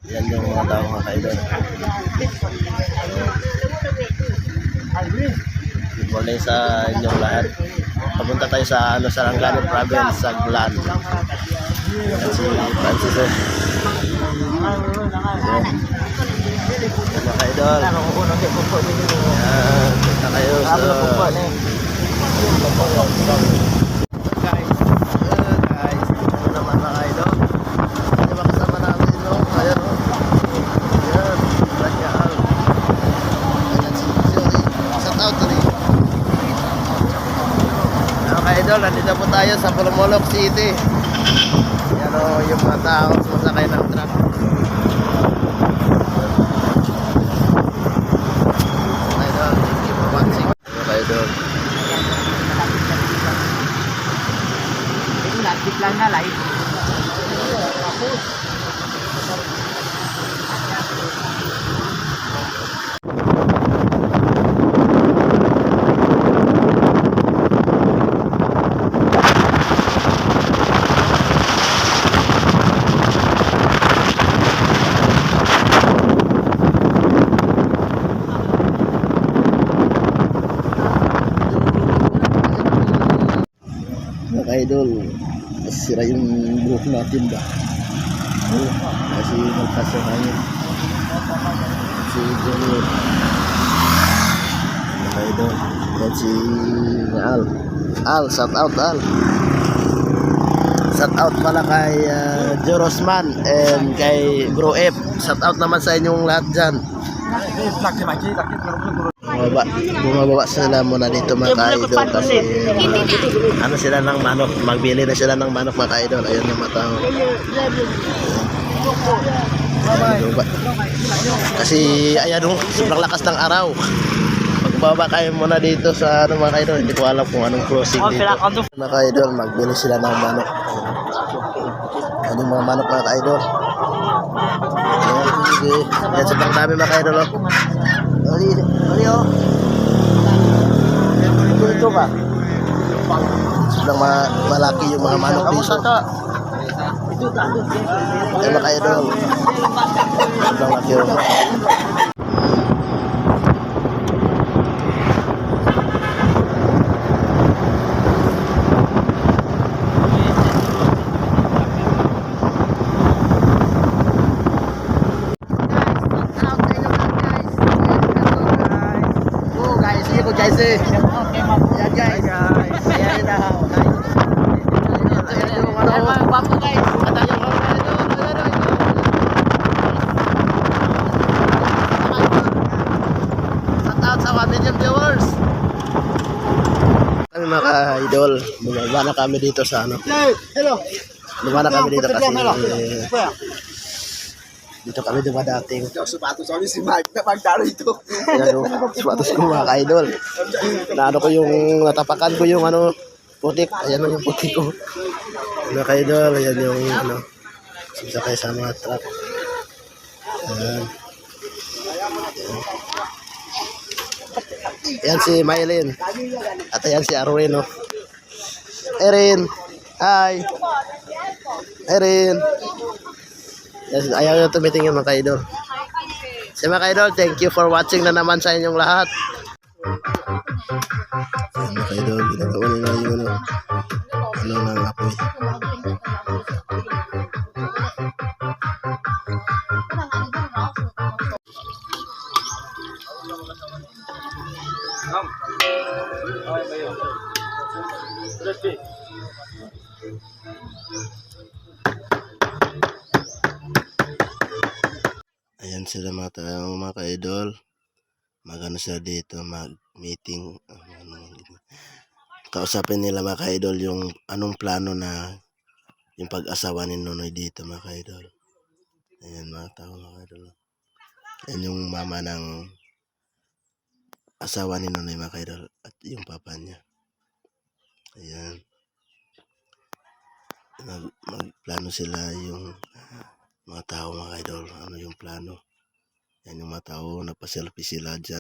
Yan yung mga tao mga kaidol. Good morning sa inyong lahat. Papunta tayo sa Sarangani Province, Saglan. Yan si Francis. Yan mga kaidol. Yan, punta kayo sa idol, nandito po tayo sa Pulumulok City. Yan o yung mga tao sumasakay ng truck. Idol, thank you for watching. Idol, Lapit lang na live. idol, sira yung buhok natin ba? Kasi nagkasya tayo si Junior. Idol, yan si Al, shout out Al. Shout out pala kay Jorosman and kay Bro F. Shout out naman sa inyong lahat dyan. Bumababa sila muna dito mga ka-idol kasi ano sila ng manok, magbili na sila ng manok mga ka-idol. Ayun yung matao kasi ayan o, sobrang lakas ng araw. Magbaba kayo muna dito sa ano mga ka-idol, hindi ko alam kung anong crossing dito mga ka-idol. Magbili sila ng manok. Ano yung mga manok mga ka-idol. Yan sobrang dami mga ka-idol o. Ito ba? Sobrang malaki yung mga manok dito. Ayan na kayo doon. Sobrang laki yun. Guys, yan guys, ayan na, ayan yung ano, guwapo guys, at ayun yung shout out sa 1 million viewers. Kami mga idol, bumaba na kami dito sa ano, bumaba na kami dito kasi dito kami dumadating. Sapatos kami si Mike na pagdalo ito. Ayan o, sapatos ko mga ka-idol. Na ano ko yung, natapakan ko yung ano, putik. Ayan o yung putik ko. Mga ka-idol, ayan yung ano, sasakay sa mga truck. Ayan. Ayan si Mylene. At ayan si Arwin o. Erin, hi. Erin. Yes, ayaw nyo tumitingin mga ka-idol. So mga ka-idol, thank you for watching na naman sa inyong lahat. Ayan mga ka-idol, ginagawa nila yung ano ng apoy. Ayan sila mga tao mga ka-idol. Magano sila dito, mag-meeting. Kausapin nila mga ka-idol yung anong plano na yung pag-asawa ni Nonoy dito mga ka-idol. Ayan mga tao mga ka-idol. Ayan yung mama ng asawa ni Nonoy mga ka-idol at yung papa niya. Ayan. Magplano sila yung mga tao mga idol, ano yung plano. Yan yung mga tao, nagpa-selfie sila dyan.